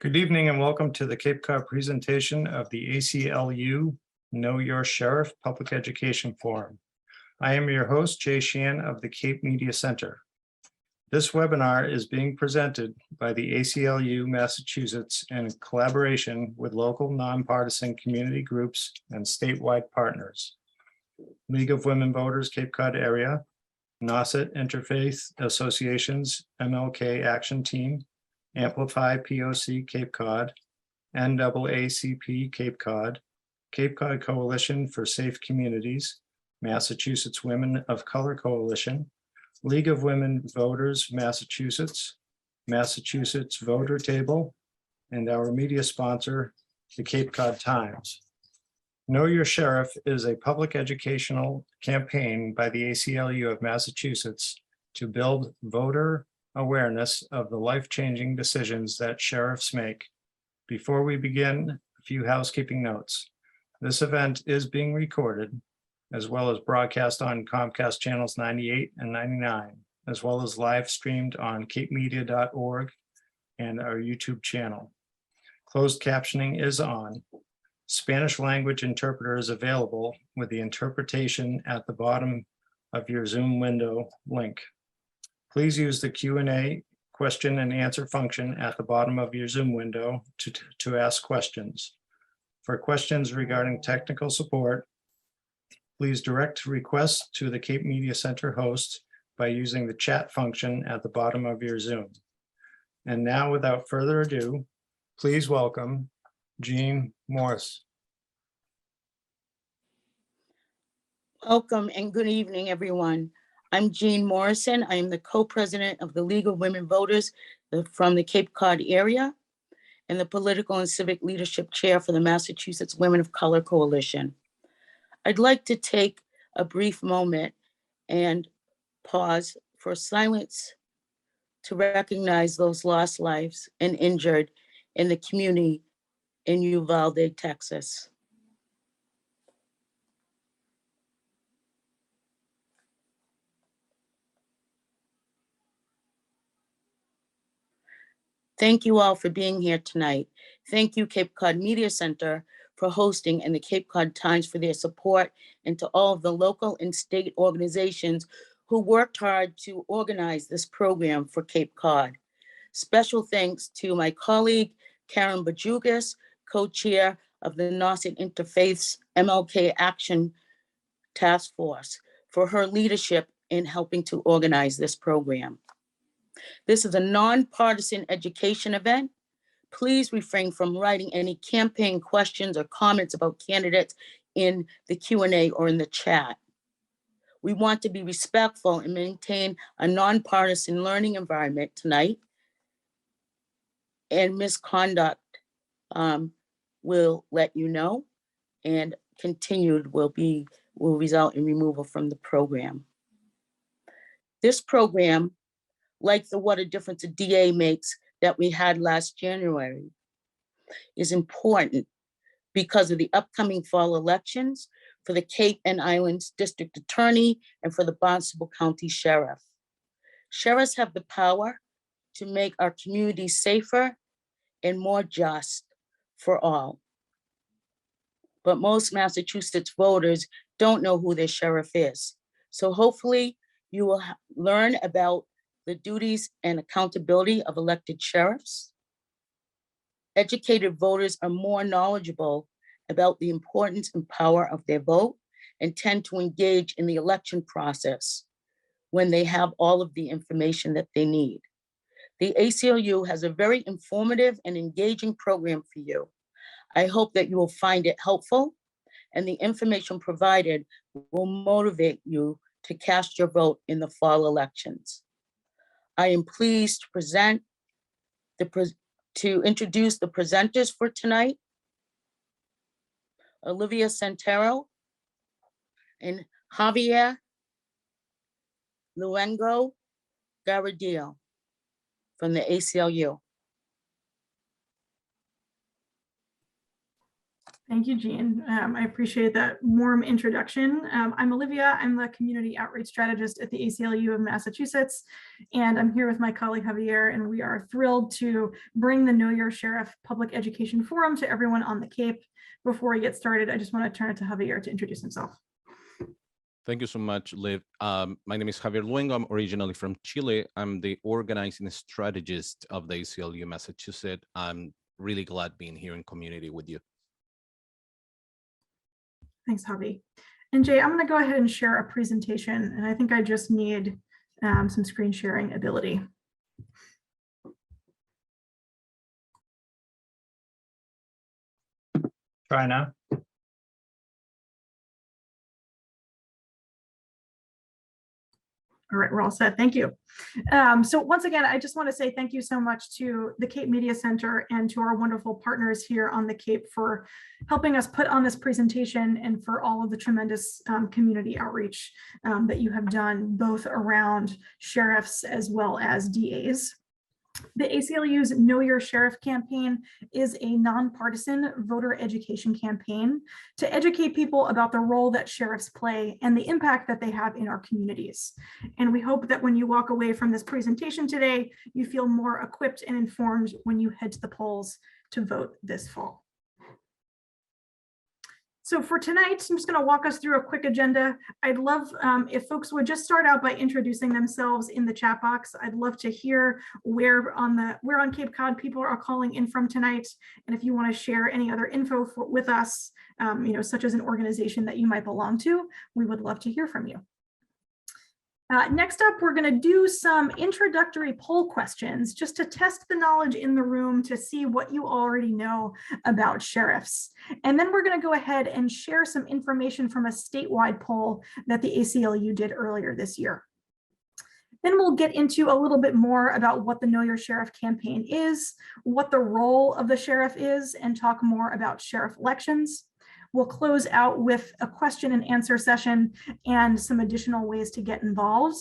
Good evening and welcome to the Cape Cod presentation of the ACLU Know Your Sheriff Public Education Forum. I am your host, Jay Sheehan of the Cape Media Center. This webinar is being presented by the ACLU Massachusetts in collaboration with local nonpartisan community groups and statewide partners. League of Women Voters Cape Cod Area, NOSIT Interfaith Associations MLK Action Team, Amplify POC Cape Cod, NAACP Cape Cod Coalition for Safe Communities, Massachusetts Women of Color Coalition, League of Women Voters Massachusetts, Massachusetts Voter Table, and our media sponsor, the Cape Cod Times. Know Your Sheriff is a public educational campaign by the ACLU of Massachusetts to build voter awareness of the life-changing decisions that sheriffs make. Before we begin, a few housekeeping notes. This event is being recorded, as well as broadcast on Comcast channels 98 and 99, as well as live streamed on capemedia.org and our YouTube channel. Closed captioning is on. Spanish language interpreter is available with the interpretation at the bottom of your Zoom window link. Please use the Q&A question and answer function at the bottom of your Zoom window to ask questions. For questions regarding technical support, please direct requests to the Cape Media Center host by using the chat function at the bottom of your Zoom. And now, without further ado, please welcome Jeanne Morrison. Welcome and good evening, everyone. I'm Jeanne Morrison. I am the co-president of the League of Women Voters from the Cape Cod area and the political and civic leadership chair for the Massachusetts Women of Color Coalition. I'd like to take a brief moment and pause for silence to recognize those lost lives and injured in the community in Uvalde, Texas. Thank you all for being here tonight. Thank you, Cape Cod Media Center, for hosting, and the Cape Cod Times for their support, and to all of the local and state organizations who worked hard to organize this program for Cape Cod. Special thanks to my colleague, Karen Bajugas, co-chair of the NOSIT Interfaith's MLK Action Task Force, for her leadership in helping to organize this program. This is a nonpartisan education event. Please refrain from writing any campaign questions or comments about candidates in the Q&A or in the chat. We want to be respectful and maintain a nonpartisan learning environment tonight, and misconduct will let you know, and continued will result in removal from the program. This program, like the What a Difference a DA Makes that we had last January, is important because of the upcoming fall elections for the Cape and Islands District Attorney and for the Barnstable County Sheriff. Sheriffs have the power to make our communities safer and more just for all. But most Massachusetts voters don't know who their sheriff is. So hopefully you will learn about the duties and accountability of elected sheriffs. Educated voters are more knowledgeable about the importance and power of their vote and tend to engage in the election process when they have all of the information that they need. The ACLU has a very informative and engaging program for you. I hope that you will find it helpful, and the information provided will motivate you to cast your vote in the fall elections. I am pleased to introduce the presenters for tonight, Olivia Santero and Javier Luengo-Garrido from the ACLU. Thank you, Jeanne. I appreciate that warm introduction. I'm Olivia. I'm the Community Outreach Strategist at the ACLU of Massachusetts, and I'm here with my colleague Javier, and we are thrilled to bring the Know Your Sheriff Public Education Forum to everyone on the Cape. Before we get started, I just want to turn it to Javier to introduce himself. Thank you so much, Liv. My name is Javier Luengo. I'm originally from Chile. I'm the organizing strategist of the ACLU Massachusetts. I'm really glad being here in community with you. Thanks, Javi. And Jay, I'm going to go ahead and share a presentation, and I think I just need some screen sharing ability. Try now. All right, we're all set. Thank you. So once again, I just want to say thank you so much to the Cape Media Center and to our wonderful partners here on the Cape for helping us put on this presentation and for all of the tremendous community outreach that you have done, both around sheriffs as well as DAs. The ACLU's Know Your Sheriff campaign is a nonpartisan voter education campaign to educate people about the role that sheriffs play and the impact that they have in our communities. And we hope that when you walk away from this presentation today, you feel more equipped and informed when you head to the polls to vote this fall. So for tonight, I'm just going to walk us through a quick agenda. I'd love if folks would just start out by introducing themselves in the chat box. I'd love to hear where on Cape Cod people are calling in from tonight, and if you want to share any other info with us, such as an organization that you might belong to, we would love to hear from you. Next up, we're going to do some introductory poll questions just to test the knowledge in the room to see what you already know about sheriffs. And then we're going to go ahead and share some information from a statewide poll that the ACLU did earlier this year. Then we'll get into a little bit more about what the Know Your Sheriff campaign is, what the role of the sheriff is, and talk more about sheriff elections. We'll close out with a question and answer session and some additional ways to get involved.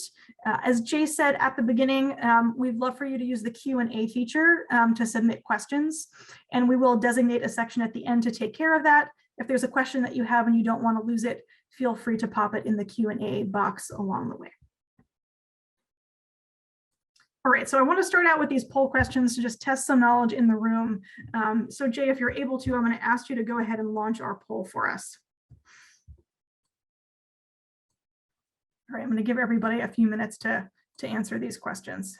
As Jay said at the beginning, we'd love for you to use the Q&A feature to submit questions, and we will designate a section at the end to take care of that. If there's a question that you have and you don't want to lose it, feel free to pop it in the Q&A box along the way. All right, so I want to start out with these poll questions to just test some knowledge in the room. So Jay, if you're able to, I'm going to ask you to go ahead and launch our poll for us. All right, I'm going to give everybody a few minutes to answer these questions.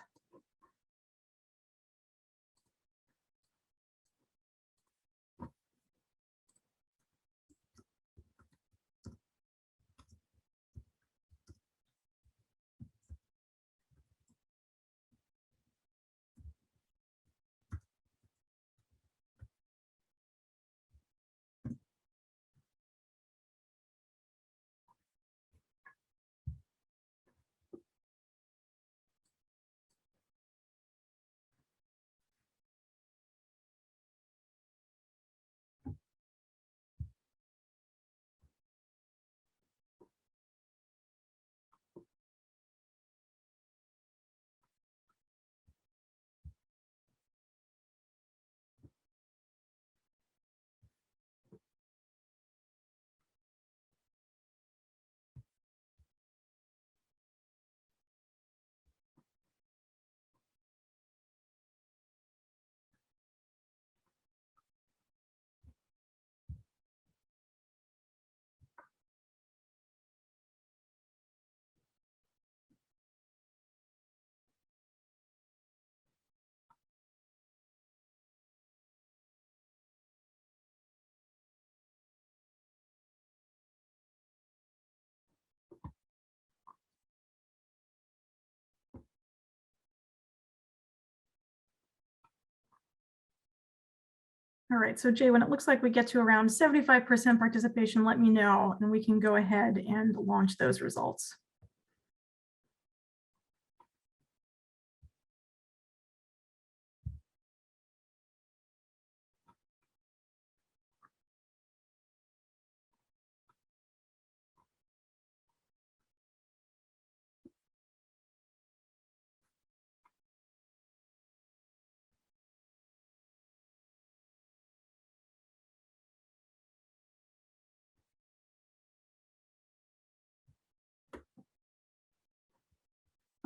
All right, so Jay, when it looks like we get to around 75% participation, let me know, and we can go ahead and launch those results.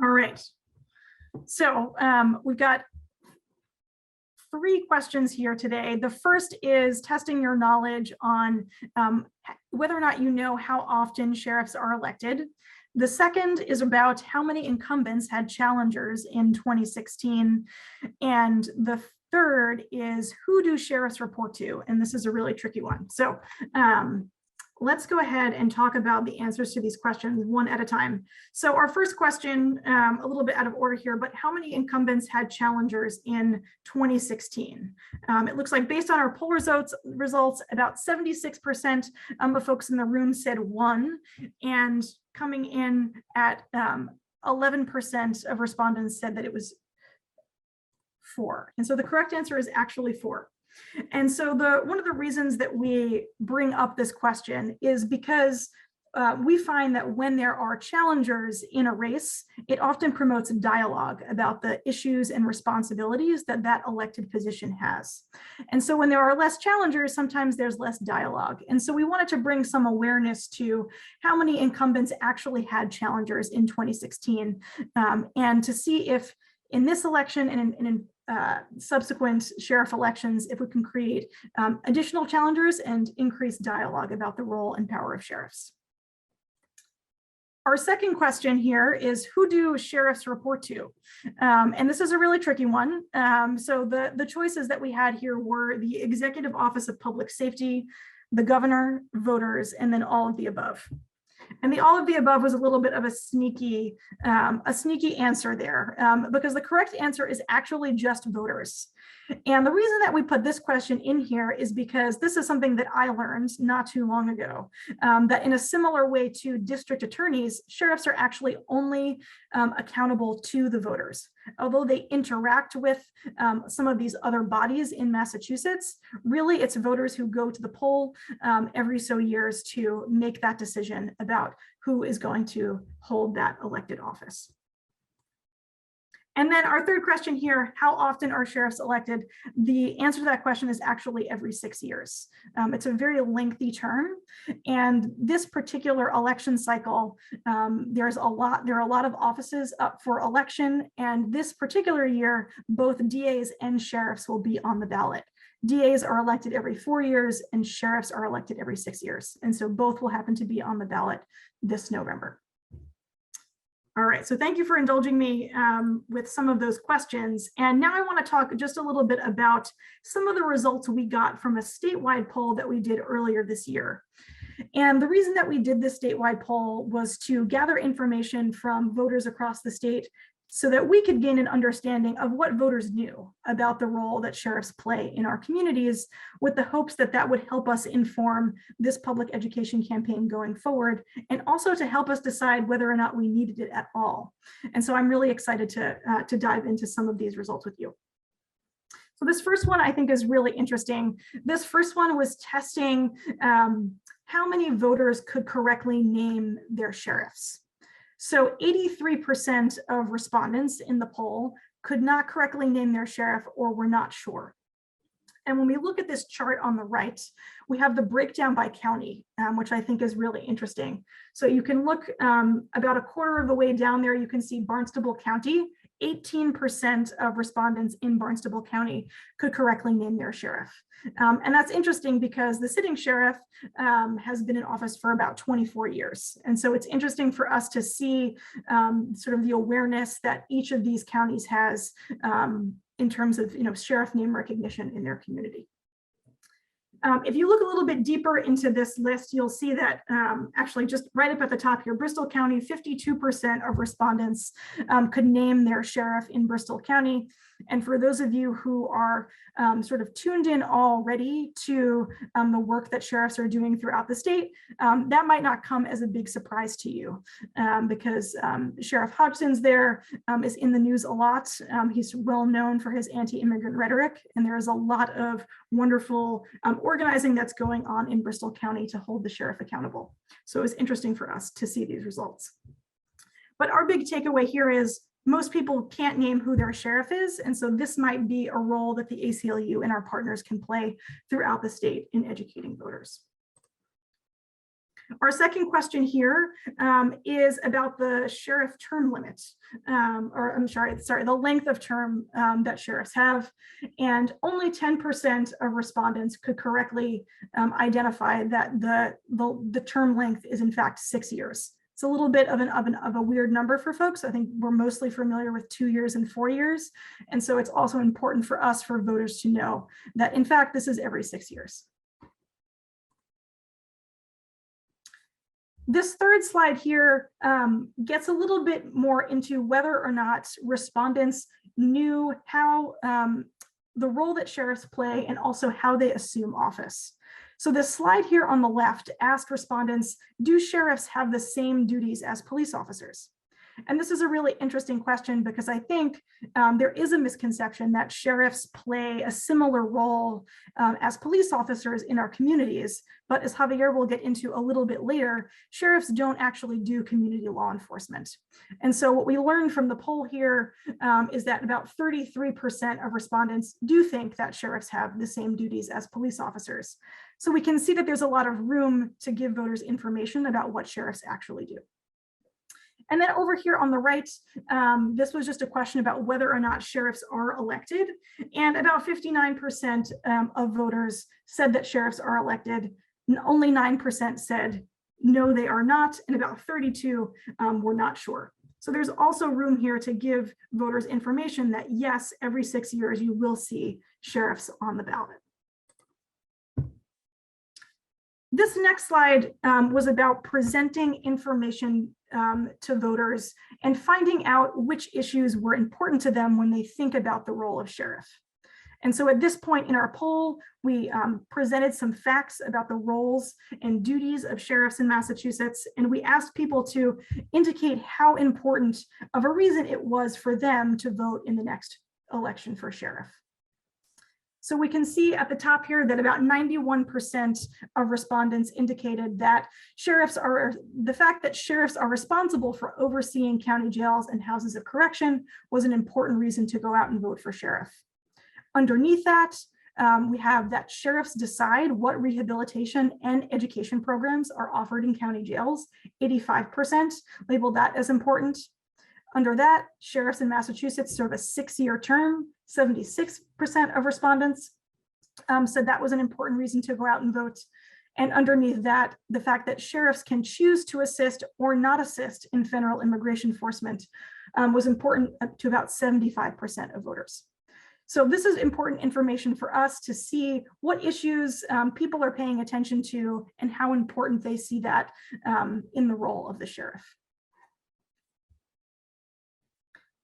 All right. So we've got 3 questions here today. The first is testing your knowledge on whether or not you know how often sheriffs are elected. The second is about how many incumbents had challengers in 2016. And the third is who do sheriffs report to? And this is a really tricky one. So let's go ahead and talk about the answers to these questions one at a time. So our first question, a little bit out of order here, but how many incumbents had challengers in 2016? It looks like based on our poll results about 76% of folks in the room said 1, and coming in at 11% of respondents said that it was 4. And so the correct answer is actually 4. And so one of the reasons that we bring up this question is because we find that when there are challengers in a race, it often promotes dialogue about the issues and responsibilities that that elected position has. And so when there are less challengers, sometimes there's less dialogue. And so we wanted to bring some awareness to how many incumbents actually had challengers in 2016, and to see if in this election and in subsequent sheriff elections, if we can create additional challengers and increase dialogue about the role and power of sheriffs. Our second question here is, who do sheriffs report to? And this is a really tricky one. So the choices that we had here were the Executive Office of Public Safety, the governor, voters, and then all of the above. And the all of the above was a little bit of a sneaky answer there, because the correct answer is actually just voters. And the reason that we put this question in here is because this is something that I learned not too long ago, that in a similar way to district attorneys, sheriffs are actually only accountable to the voters. Although they interact with some of these other bodies in Massachusetts, really it's voters who go to the poll every so years to make that decision about who is going to hold that elected office. And then our third question here, how often are sheriffs elected? The answer to that question is actually every 6 years. It's a very lengthy term. And this particular election cycle, there are a lot of offices up for election. And this particular year, both DAs and sheriffs will be on the ballot. DAs are elected every 4 years and sheriffs are elected every 6 years. And so both will happen to be on the ballot this November. All right, so thank you for indulging me with some of those questions. And now I want to talk just a little bit about some of the results we got from a statewide poll that we did earlier this year. And the reason that we did this statewide poll was to gather information from voters across the state so that we could gain an understanding of what voters knew about the role that sheriffs play in our communities, with the hopes that that would help us inform this public education campaign going forward, and also to help us decide whether or not we needed it at all. And so I'm really excited to dive into some of these results with you. So this first one I think is really interesting. This first one was testing how many voters could correctly name their sheriffs. So 83% of respondents in the poll could not correctly name their sheriff or were not sure. And when we look at this chart on the right, we have the breakdown by county, which I think is really interesting. So you can look about a quarter of the way down there, you can see Barnstable County. 18% of respondents in Barnstable County could correctly name their sheriff. And that's interesting because the sitting sheriff has been in office for about 24 years. And so it's interesting for us to see sort of the awareness that each of these counties has in terms of sheriff name recognition in their community. If you look a little bit deeper into this list, you'll see that actually just right up at the top here, Bristol County, 52% of respondents could name their sheriff in Bristol County. And for those of you who are sort of tuned in already to the work that sheriffs are doing throughout the state, that might not come as a big surprise to you because Sheriff Hodgson's there is in the news a lot. He's well known for his anti-immigrant rhetoric, and there is a lot of wonderful organizing that's going on in Bristol County to hold the sheriff accountable. So it was interesting for us to see these results. But our big takeaway here is most people can't name who their sheriff is, and so this might be a role that the ACLU and our partners can play throughout the state in educating voters. Our second question here is about the sheriff term limit, the length of term that sheriffs have. And only 10% of respondents could correctly identify that the term length is in fact 6 years. It's a little bit of a weird number for folks. I think we're mostly familiar with 2 years and 4 years. And so it's also important for us, for voters, to know that in fact, this is every 6 years. This third slide here gets a little bit more into whether or not respondents knew how the role that sheriffs play and also how they assume office. So this slide here on the left asked respondents, do sheriffs have the same duties as police officers? And this is a really interesting question because I think there is a misconception that sheriffs play a similar role as police officers in our communities. But as Javier will get into a little bit later, sheriffs don't actually do community law enforcement. And so what we learned from the poll here is that about 33% of respondents do think that sheriffs have the same duties as police officers. So we can see that there's a lot of room to give voters information about what sheriffs actually do. And then over here on the right, this was just a question about whether or not sheriffs are elected. And about 59% of voters said that sheriffs are elected. And only 9% said, no, they are not. And about 32 were not sure. So there's also room here to give voters information that yes, every 6 years you will see sheriffs on the ballot. This next slide was about presenting information to voters and finding out which issues were important to them when they think about the role of sheriff. And so at this point in our poll, we presented some facts about the roles and duties of sheriffs in Massachusetts, and we asked people to indicate how important of a reason it was for them to vote in the next election for sheriff. So we can see at the top here that about 91% of respondents indicated that the fact that sheriffs are responsible for overseeing county jails and houses of correction was an important reason to go out and vote for sheriff. Underneath that, we have that sheriffs decide what rehabilitation and education programs are offered in county jails. 85% labeled that as important. Under that, sheriffs in Massachusetts serve a 6-year term. 76% of respondents said that was an important reason to go out and vote. And underneath that, the fact that sheriffs can choose to assist or not assist in federal immigration enforcement was important to about 75% of voters. So this is important information for us to see what issues people are paying attention to and how important they see that in the role of the sheriff.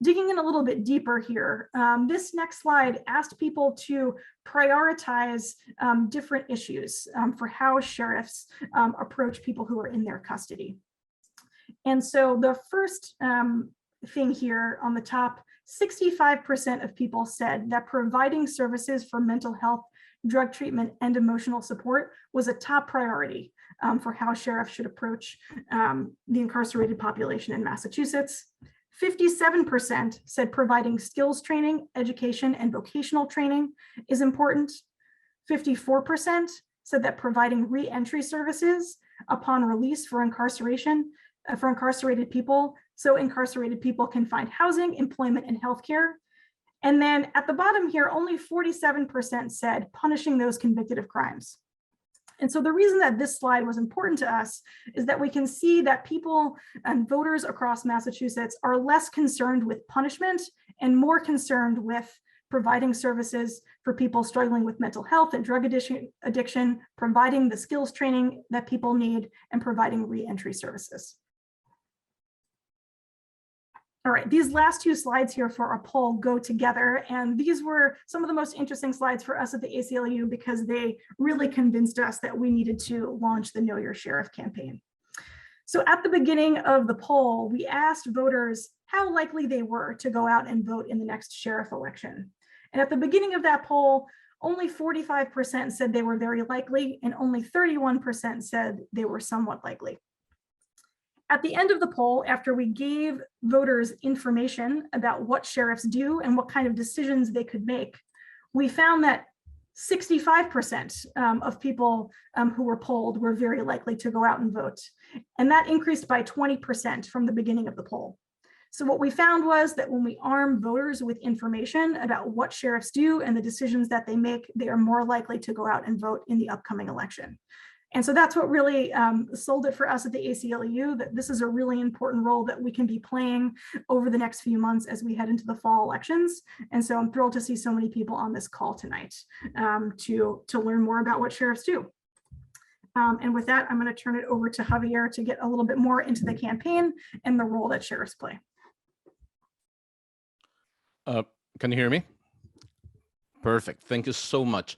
Digging in a little bit deeper here, this next slide asked people to prioritize different issues for how sheriffs approach people who are in their custody. And so the first thing here on the top, 65% of people said that providing services for mental health, drug treatment, and emotional support was a top priority for how sheriffs should approach the incarcerated population in Massachusetts. 57% said providing skills training, education, and vocational training is important. 54% said that providing re-entry services upon release for incarceration for incarcerated people, so incarcerated people can find housing, employment, and healthcare. And then at the bottom here, only 47% said punishing those convicted of crimes. And so the reason that this slide was important to us is that we can see that people and voters across Massachusetts are less concerned with punishment and more concerned with providing services for people struggling with mental health and drug addiction, providing the skills training that people need, and providing re-entry services. All right, these last two slides here for our poll go together, and these were some of the most interesting slides for us at the ACLU because they really convinced us that we needed to launch the Know Your Sheriff campaign. So at the beginning of the poll, we asked voters how likely they were to go out and vote in the next sheriff election. And at the beginning of that poll, only 45% said they were very likely, and only 31% said they were somewhat likely. At the end of the poll, after we gave voters information about what sheriffs do and what kind of decisions they could make, we found that 65% of people who were polled were very likely to go out and vote. And that increased by 20% from the beginning of the poll. So what we found was that when we arm voters with information about what sheriffs do and the decisions that they make, they are more likely to go out and vote in the upcoming election. And so that's what really sold it for us at the ACLU, that this is a really important role that we can be playing over the next few months as we head into the fall elections. And so I'm thrilled to see so many people on this call tonight to learn more about what sheriffs do. And with that, I'm going to turn it over to Javier to get a little bit more into the campaign and the role that sheriffs play. Can you hear me? Perfect. Thank you so much.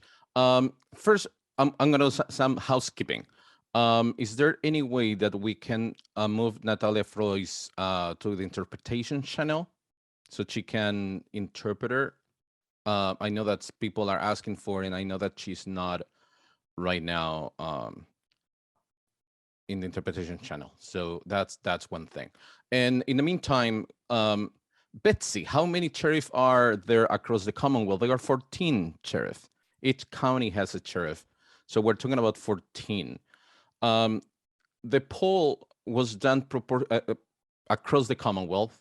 First, I'm going to do some housekeeping. Is there any way that we can move Natalia Froy's to the interpretation channel so she can interpret her? I know that people are asking for it, and I know that she's not right now in the interpretation channel. So that's one thing. And in the meantime, Betsy, how many sheriffs are there across the Commonwealth? There are 14 sheriffs. Each county has a sheriff. So we're talking about 14. The poll was done across the Commonwealth,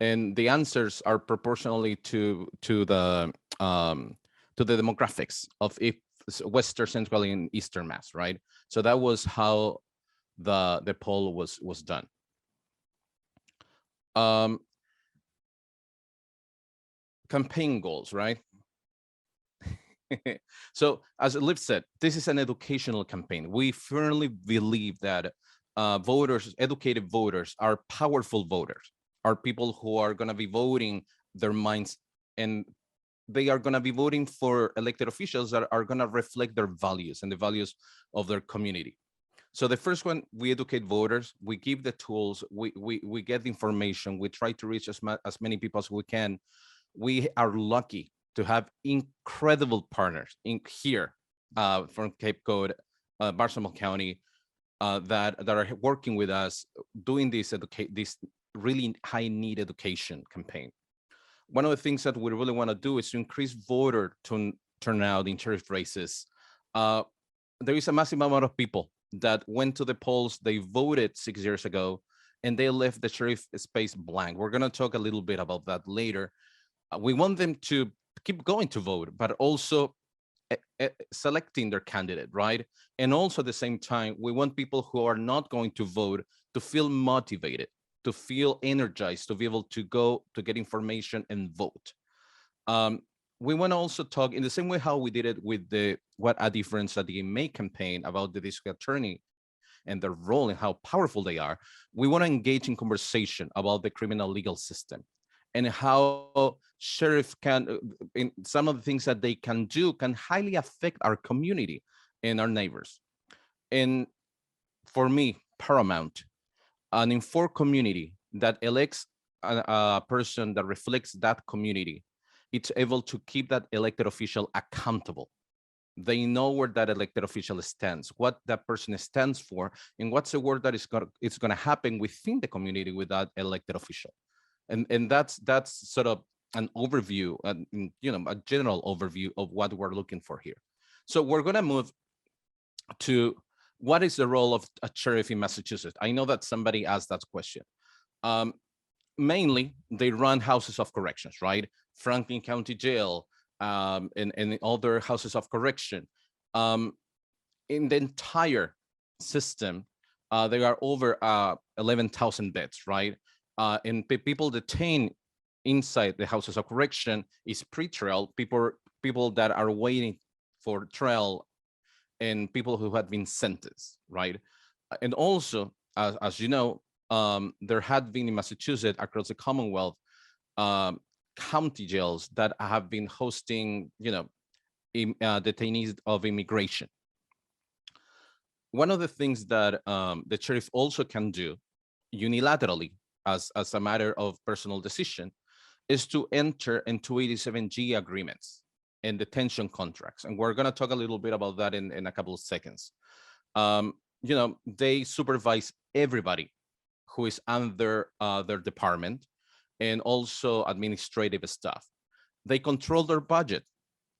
and the answers are proportionally to the demographics of Western, Central, and Eastern Mass, right? So that was how the poll was done. Campaign goals, right? So as Liv said, this is an educational campaign. We firmly believe that educated voters are powerful voters, are people who are going to be voting their minds, and they are going to be voting for elected officials that are going to reflect their values and the values of their community. So the first one, we educate voters, we give the tools, we get the information, we try to reach as many people as we can. We are lucky to have incredible partners here from Cape Cod, Barnstable County, that are working with us doing this really high need education campaign. One of the things that we really want to do is to increase voter turnout in sheriff races. There is a massive amount of people that went to the polls, they voted 6 years ago, and they left the sheriff space blank. We're going to talk a little bit about that later. We want them to keep going to vote, but also selecting their candidate, right? And also at the same time, we want people who are not going to vote to feel motivated, to feel energized, to be able to go to get information and vote. We want to also talk in the same way how we did it with the What a Difference at the May campaign about the district attorney and their role and how powerful they are. We want to engage in conversation about the criminal legal system and how sheriff can, in some of the things that they can do can highly affect our community and our neighbors. And for me, paramount, an informed community that elects a person that reflects that community, it's able to keep that elected official accountable. They know where that elected official stands, what that person stands for, and what's the work that is going to happen within the community with that elected official. And that's sort of an overview, a general overview of what we're looking for here. So we're going to move to what is the role of a sheriff in Massachusetts? I know that somebody asked that question. Mainly, they run houses of corrections, right? Franklin County Jail and other houses of correction. In the entire system, there are over 11,000 beds, right? And people detained inside the houses of correction is pre-trial, people that are waiting for trial, and people who had been sentenced, right? And also, as you know, there had been in Massachusetts across the Commonwealth county jails that have been hosting, detainees of immigration. One of the things that the sheriff also can do unilaterally, as a matter of personal decision, is to enter into 287G agreements and detention contracts. And we're going to talk a little bit about that in a couple of seconds. They supervise everybody who is under their department and also administrative staff. They control their budget.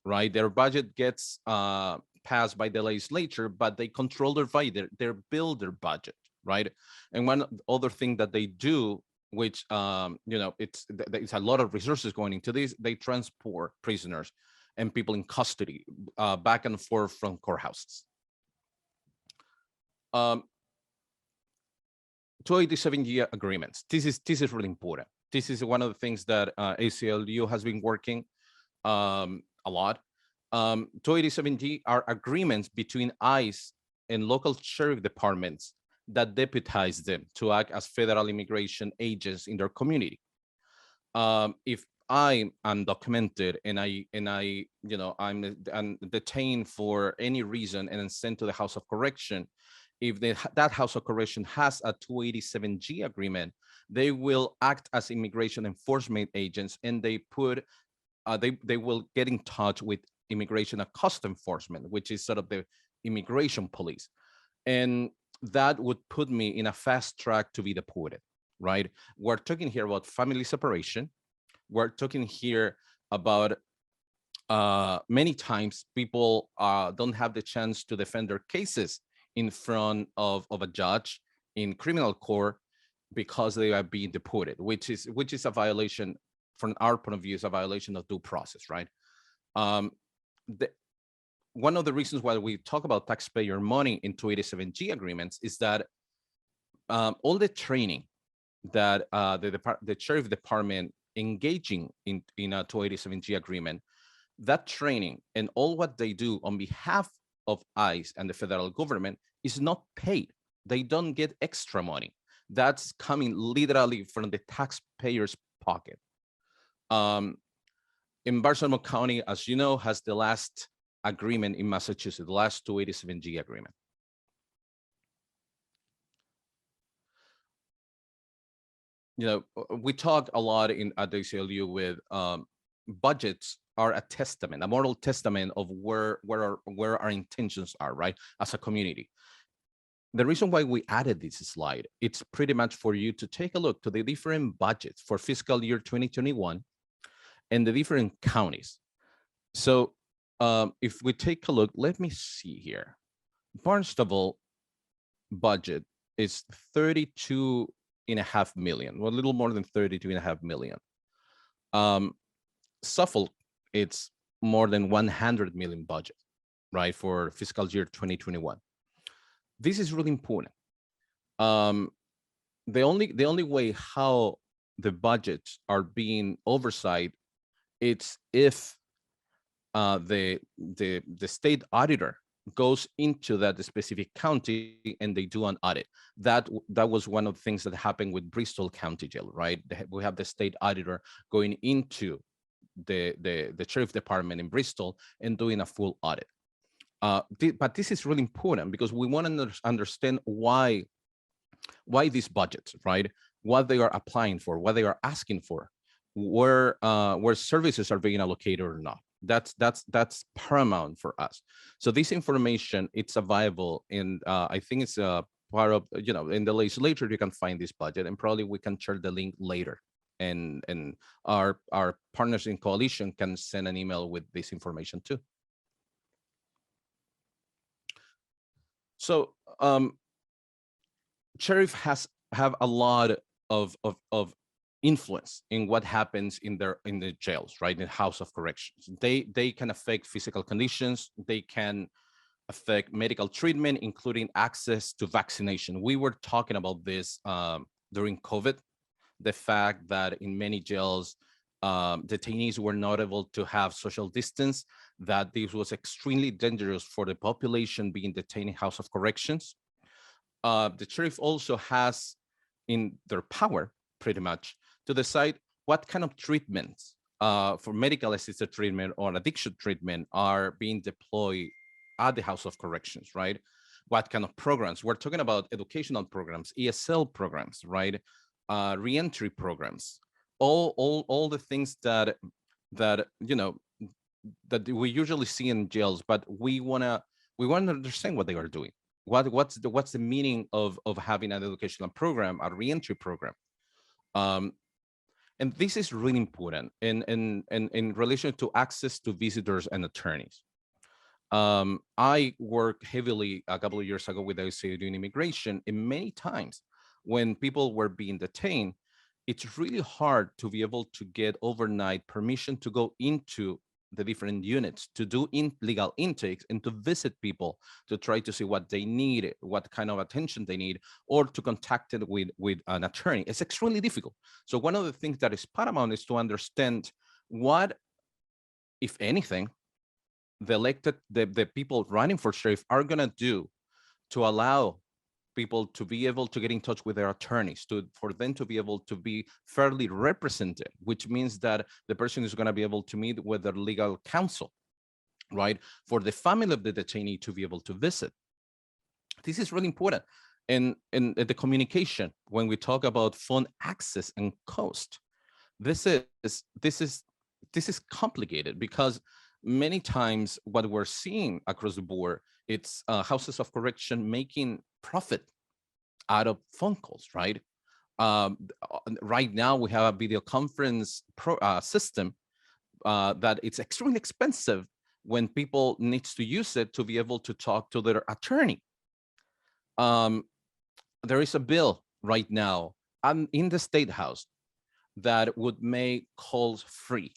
right? Their budget gets passed by the legislature, but they control their budget, they build their budget, right? And one other thing that they do, which it's a lot of resources going into this, they transport prisoners and people in custody back and forth from courthouses. 287G agreements. This is really important. This is one of the things that ACLU has been working a lot. 287G are agreements between ICE and local sheriff departments that deputize them to act as federal immigration agents in their community. If I am documented and I'm detained for any reason and then sent to the House of Correction, if that House of Correction has a 287G agreement, they will act as immigration enforcement agents, and they will get in touch with Immigration and Customs Enforcement, which is sort of the immigration police. And that would put me in a fast track to be deported, right? We're talking here about family separation. We're talking here about many times people don't have the chance to defend their cases in front of a judge in criminal court because they are being deported, which is a violation, from our point of view, is a violation of due process, right? One of the reasons why we talk about taxpayer money in 287G agreements is that all the training that the sheriff department engaging in a 287G agreement, that training and all what they do on behalf of ICE and the federal government is not paid. They don't get extra money. That's coming literally from the taxpayer's pocket. In Barnstable County, as you know, has the last agreement in Massachusetts, the last 287G agreement. We talk a lot at the ACLU with budgets are a testament, a moral testament of where our intentions are, right, as a community. The reason why we added this slide, it's pretty much for you to take a look to the different budgets for fiscal year 2021 and the different counties. So if we take a look, let me see here. Barnstable budget is 32.5 million, well, a little more than 32.5 million. Suffolk, it's more than 100 million budget, right, for fiscal year 2021. This is really important. The only way how the budgets are being oversight, it's if the state auditor goes into that specific county and they do an audit. That was one of the things that happened with Bristol County Jail, right? We have the state auditor going into the sheriff department in Bristol and doing a full audit. But this is really important because we want to understand why these budgets, right? What they are applying for, what they are asking for, where services are being allocated or not. That's paramount for us. So this information, it's available, and I think it's a part of, in the legislature you can find this budget, and probably we can share the link later, and our partners in coalition can send an email with this information too. So sheriff have a lot of influence in what happens in the jails, right, in the House of Corrections. They can affect physical conditions. They can affect medical treatment, including access to vaccination. We were talking about this during COVID, the fact that in many jails, detainees were not able to have social distance, that this was extremely dangerous for the population being detained in House of Corrections. The sheriff also has in their power, pretty much, to decide what kind of treatments for medical assisted treatment or addiction treatment are being deployed at the House of Corrections, right? What kind of programs? We're talking about educational programs, ESL programs, right? Reentry programs, all the things that we usually see in jails, but we wanna understand what they are doing. What's the meaning of having an educational program, a reentry program? And And this is really important in relation to access to visitors and attorneys. I worked heavily a couple of years ago with ACLU in immigration, and many times when people were being detained, it's really hard to be able to get overnight permission to go into the different units, to do legal intakes and to visit people to try to see what they need, what kind of attention they need, or to contact it with an attorney. It's extremely difficult. So one of the things that is paramount is to understand what, if anything, the people running for sheriff are gonna do to allow people to be able to get in touch with their attorneys, for them to be able to be fairly represented, which means that the person is going to be able to meet with their legal counsel, right? For the family of the detainee to be able to visit. This is really important. And the communication, when we talk about phone access and cost, this is complicated, because many times what we're seeing across the board, it's houses of correction making profit out of phone calls, right? Right now we have a video conference system that it's extremely expensive when people needs to use it to be able to talk to their attorney. There is a bill right now in the State House that would make calls free.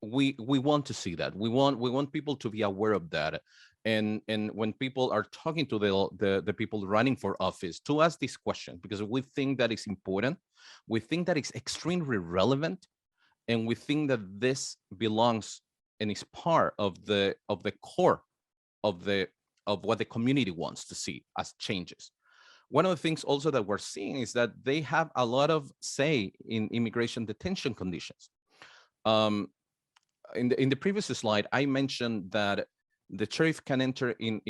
We want to see that. We want people to be aware of that. And when people are talking to the people running for office, to ask this question, because we think that is important. We think that it's extremely relevant, and we think that this belongs and is part of the core of what the community wants to see as changes. One of the things also that we're seeing is that they have a lot of say in immigration detention conditions. In the previous slide, I mentioned that the sheriff can enter in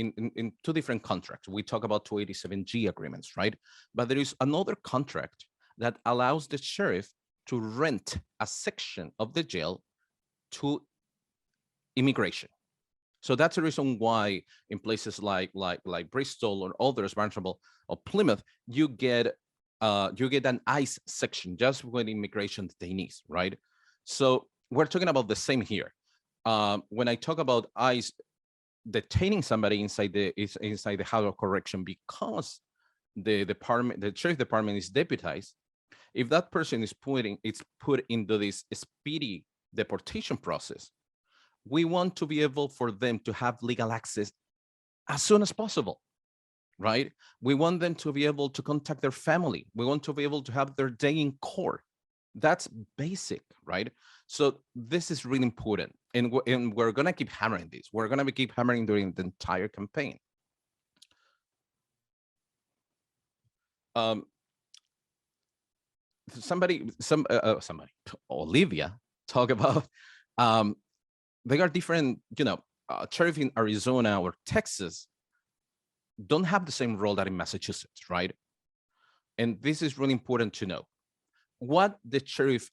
two different contracts. We talk about 287G agreements, right? But there is another contract that allows the sheriff to rent a section of the jail to immigration. So that's the reason why in places like Bristol or others, Barnstable or Plymouth, you get an ICE section just with immigration detainees, right? So we're talking about the same here. When I talk about ICE detaining somebody inside the house of correction because the sheriff department is deputized, if that person is put into this speedy deportation process, we want to be able for them to have legal access as soon as possible, right? We want them to be able to contact their family. We want to be able to have their day in court. That's basic, right? So this is really important. And we're going to keep hammering this. We're going to keep hammering during the entire campaign. Olivia, talk about, they are different, sheriff in Arizona or Texas don't have the same role that in Massachusetts, right? And this is really important to know. What the sheriff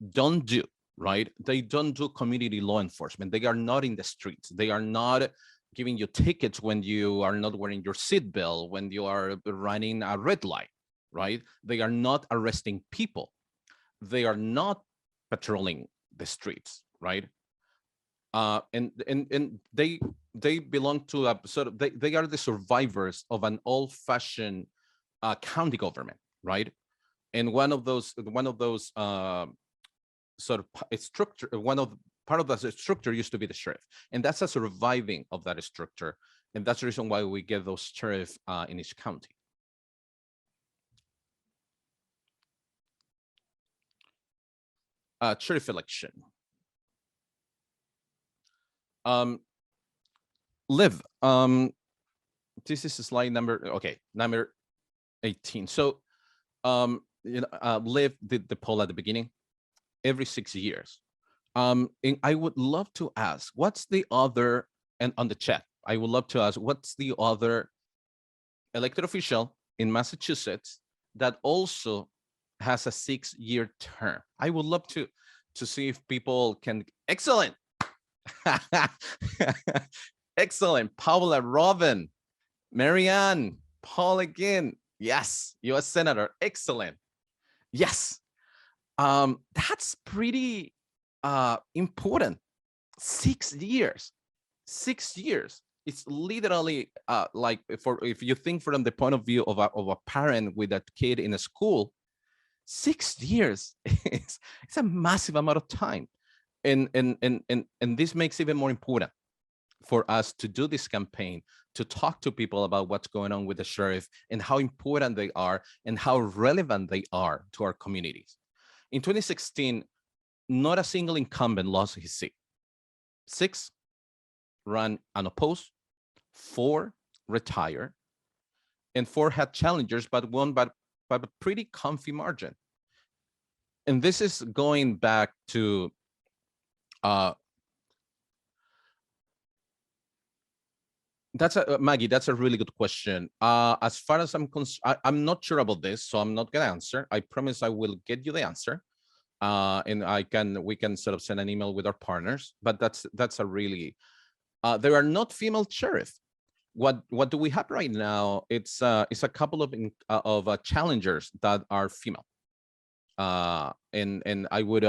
don't do, right? They don't do community law enforcement. They are not in the streets. They are not giving you tickets when you are not wearing your seatbelt, when you are running a red light, right? They are not arresting people. They are not patrolling the streets, right? And they belong to a sort of, they are the survivors of an old-fashioned county government, right? And one of those sort of structure, part of that structure used to be the sheriff, and that's a surviving of that structure, and that's the reason why we get those sheriff in each county. Sheriff election. Liv, this is slide number 18. So Liv did the poll at the beginning. Every 6 years. And I would love to ask, what's the other, and on the chat, I would love to ask, what's the other elected official in Massachusetts that also has a 6-year term? I would love to see if people can, excellent. Excellent, Paula, Robin, Marianne, Paul again. Yes, U.S. Senator, excellent. Yes. That's pretty important. 6 years. 6 years. It's literally like if you think from the point of view of a parent with a kid in a school, 6 years it's a massive amount of time. And this makes it even more important for us to do this campaign, to talk to people about what's going on with the sheriff and how important they are and how relevant they are to our communities. In 2016, not a single incumbent lost his seat. 6 ran unopposed, 4 retired, and 4 had challengers, but won by a pretty comfy margin. And this is going back to Maggie, that's a really good question. As far as I'm concerned, I'm not sure about this, so I'm not gonna answer. I promise I will get you the answer. And we can sort of send an email with our partners, but that's a really, there are not female sheriff. What do we have right now? It's a couple of challengers that are female. And I would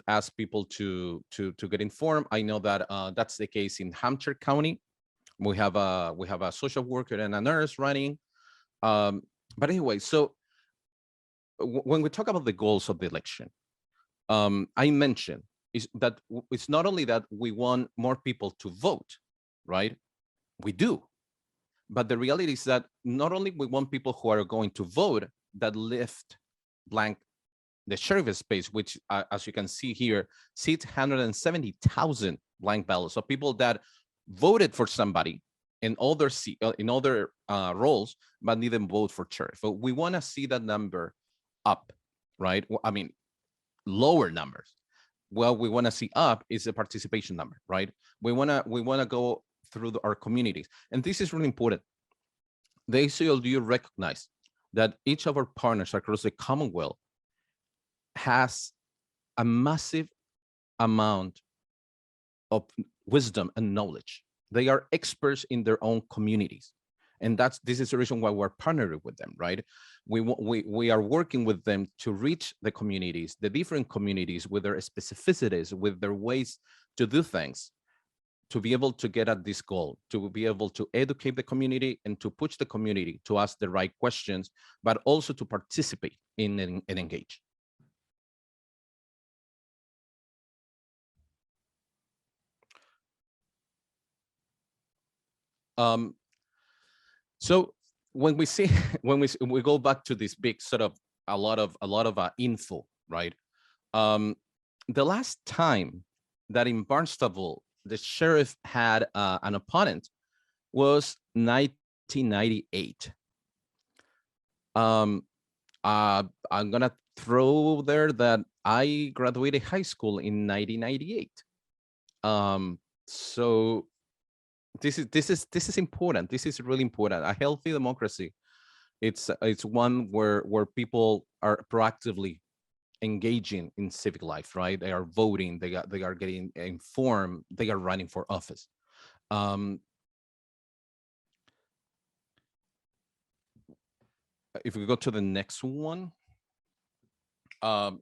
ask people to get informed. I know that that's the case in Hampshire County. We have a social worker and a nurse running. But anyway, so when we talk about the goals of the election, I mentioned is that it's not only that we want more people to vote, right? We do. But the reality is that not only we want people who are going to vote that left blank the sheriff space, which as you can see here, seats 170,000 blank ballots. So people that voted for somebody in all their roles, but didn't vote for sheriff. But we want to see that number up, right? I mean, lower numbers. Well, we want to see up is the participation number, right? We want to go through our communities, and this is really important. The ACLU recognize that each of our partners across the Commonwealth has a massive amount of wisdom and knowledge. They are experts in their own communities. And this is the reason why we're partnering with them, right? We are working with them to reach the communities, the different communities with their specificities, with their ways to do things, to be able to get at this goal, to be able to educate the community and to push the community to ask the right questions, but also to participate in and engage. So when we see, when we go back to this big sort of a lot of info, right? The last time that in Barnstable the sheriff had an opponent was 1998. I'm gonna throw there that I graduated high school in 1998. So this is important. This is really important. A healthy democracy, it's one where people are proactively engaging in civic life, right? They are voting, they are getting informed, they are running for office. If we go to the next one, and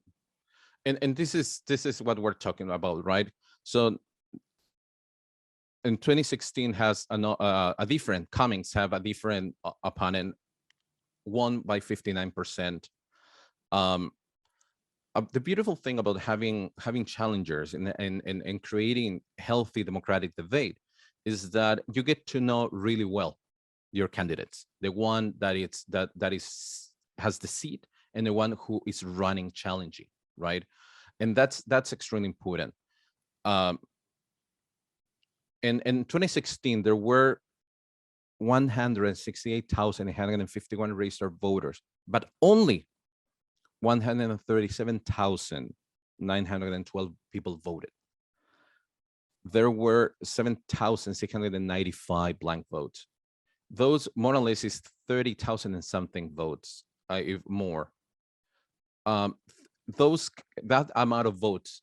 this is what we're talking about, right? So in 2016 has a different, Cummings have a different opponent, won by 59%. The beautiful thing about having challengers and creating healthy democratic debate is that you get to know really well your candidates, the one that has the seat and the one who is running challenging, right? And that's extremely important. In 2016, there were 168,851 registered voters, but only 137,912 people voted. There were 7,695 blank votes. Those more or less is 30,000 and something votes, if more. That amount of votes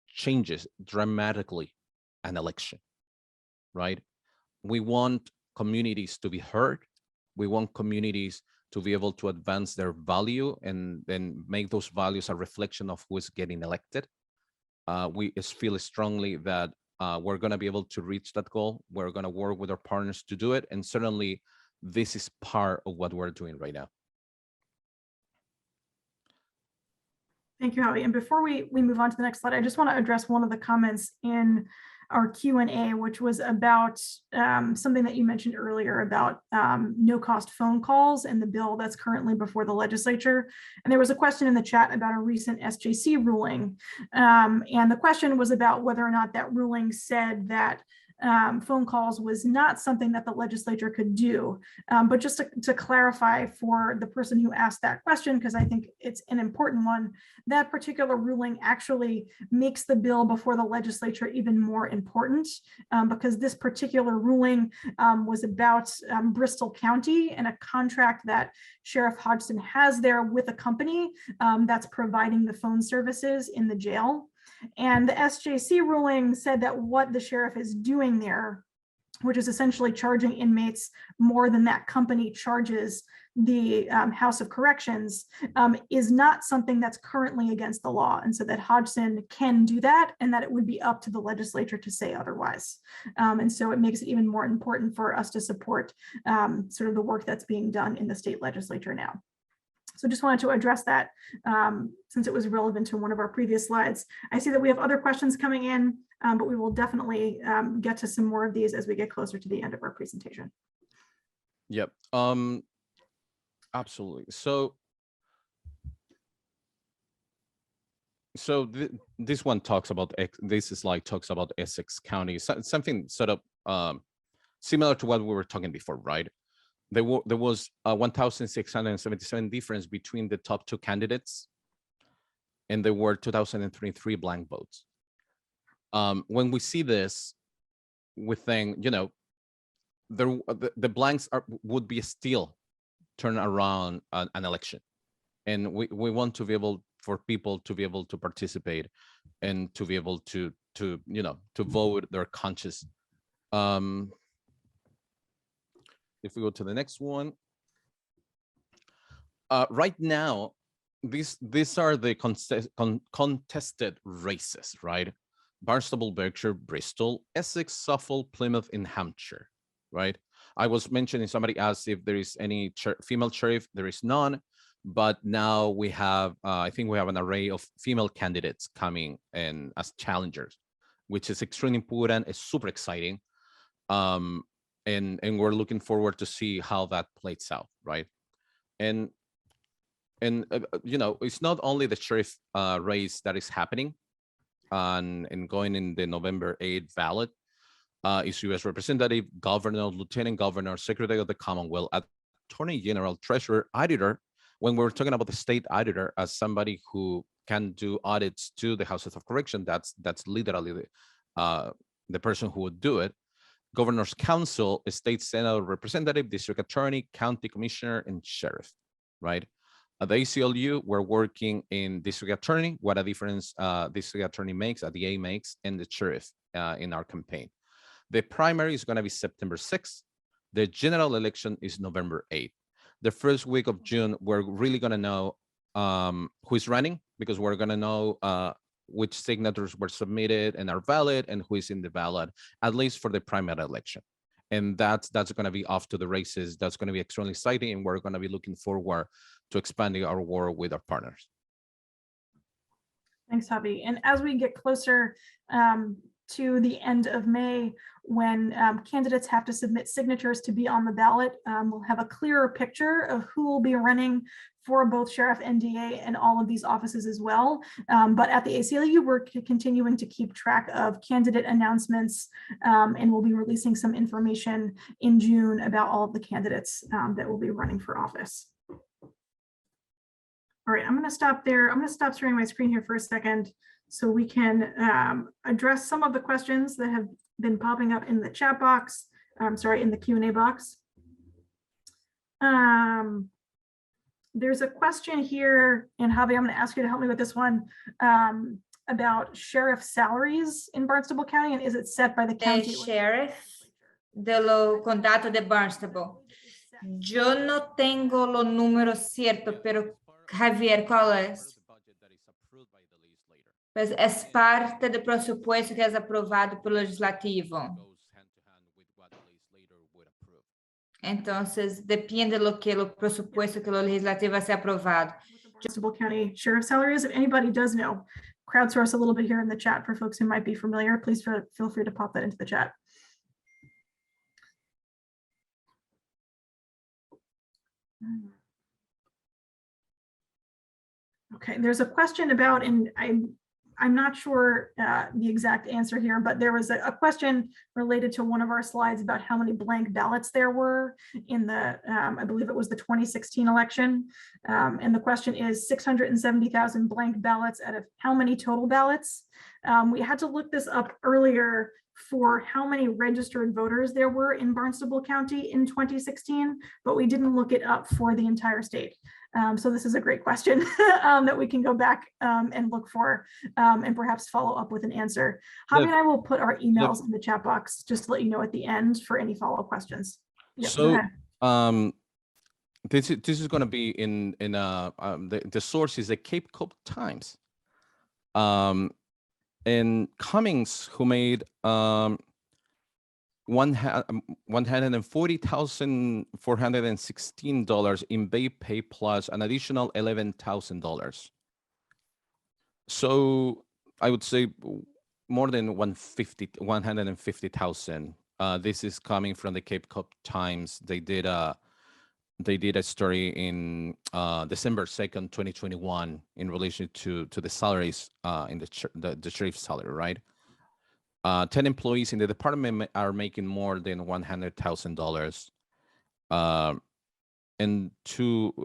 changes dramatically an election, right? We want communities to be heard. We want communities to be able to advance their value and then make those values a reflection of who is getting elected. We feel strongly that we're going to be able to reach that goal. We're going to work with our partners to do it. And certainly this is part of what we're doing right now. Thank you, Javi. And before we move on to the next slide, I just want to address one of the comments in our Q&A, which was about something that you mentioned earlier about no-cost phone calls and the bill that's currently before the legislature. And there was a question in the chat about a recent SJC ruling. And the question was about whether or not that ruling said that phone calls was not something that the legislature could do. But just to clarify for the person who asked that question, because I think it's an important one, that particular ruling actually makes the bill before the legislature even more important, because this particular ruling was about Bristol County and a contract that Sheriff Hodgson has there with a company that's providing the phone services in the jail. And the SJC ruling said that what the sheriff is doing there, which is essentially charging inmates more than that company charges the House of Corrections, is not something that's currently against the law. And so that Hodgson can do that, and that it would be up to the legislature to say otherwise. And so it makes it even more important for us to support sort of the work that's being done in the state legislature now. So just wanted to address that since it was relevant to one of our previous slides. I see that we have other questions coming in, but we will definitely get to some more of these as we get closer to the end of our presentation. Yep, absolutely. So this one talks about, this slide talks about Essex County, something sort of similar to what we were talking before, right? There was a 1,677 difference between the top two candidates, and there were 2,023 blank votes. When we see this, we think, you know, the blanks would be still turn around an election, and we want to be able for people to be able to participate and to be able to you know, to vote their conscience. If we go to the next one, right now, these are the contested races, right? Barnstable, Berkshire, Bristol, Essex, Suffolk, Plymouth, and Hampshire, right? I was mentioning, somebody asked if there is any female sheriff. There is none, but now we have, I think we have an array of female candidates coming in as challengers, which is extremely important. It's super exciting. And we're looking forward to see how that plays out, right? And you know, it's not only the sheriff race that is happening and going in the November 8th ballot. It's U.S. Representative, Governor, Lieutenant Governor, Secretary of the Commonwealth, Attorney General, Treasurer, Auditor. When we're talking about the state auditor as somebody who can do audits to the Houses of Correction, that's literally the person who would do it. Governor's Council, State Senate Representative, District Attorney, County Commissioner, and Sheriff, right? At the ACLU, we're working in District Attorney, what a difference District Attorney makes, a DA makes, and the Sheriff in our campaign. The primary is going to be September 6th. The general election is November 8th. The first week of June, we're really going to know who is running, because we're going to know which signatures were submitted and are valid and who is in the ballot, at least for the primary election. And that's going to be off to the races. That's going to be extremely exciting, and we're going to be looking forward to expanding our work with our partners. Thanks, Javi. And as we get closer to the end of May, when candidates have to submit signatures to be on the ballot, we'll have a clearer picture of who will be running for both sheriff and DA and all of these offices as well. But at the ACLU, we're continuing to keep track of candidate announcements, and we'll be releasing some information in June about all of the candidates that will be running for office. All right, I'm going to stop there. I'm going to stop sharing my screen here for a second so we can address some of the questions that have been popping up in the chat box. Sorry, in the Q&A box. There's a question here, and Javi, I'm going to ask you to help me with this one, about sheriff salaries in Barnstable County, and is it set by the county? The sheriff dello condato di Barnstable. Yo no tengo los números ciertos, pero Javier, ¿cuál es? Pues es parte do presupuesto que é aprovado pelo legislativo. Entonces, depende de lo que el presupuesto que lo legislativo va a ser aprobado. Barnstable County Sheriff salaries. If anybody does know, crowdsource a little bit here in the chat for folks who might be familiar. Please feel free to pop that into the chat. Okay, there's a question about, and I'm not sure the exact answer here, but there was a question related to one of our slides about how many blank ballots there were in the, I believe it was the 2016 election. And the question is 670,000 blank ballots out of how many total ballots? We had to look this up earlier for how many registered voters there were in Barnstable County in 2016, but we didn't look it up for the entire state. So this is a great question that we can go back and look for and perhaps follow up with an answer. Javi and I will put our emails in the chat box just to let you know at the end for any follow-up questions. Yep, So this is going to be in the source is the Cape Cod Times. And Cummings, who made $140,416 in base pay plus an additional $11,000. So I would say more than 150,000. This is coming from the Cape Cod Times. They did a story in December 2nd, 2021 in relation to the salaries in the sheriff's salary, right? 10 employees in the department are making more than $100,000. And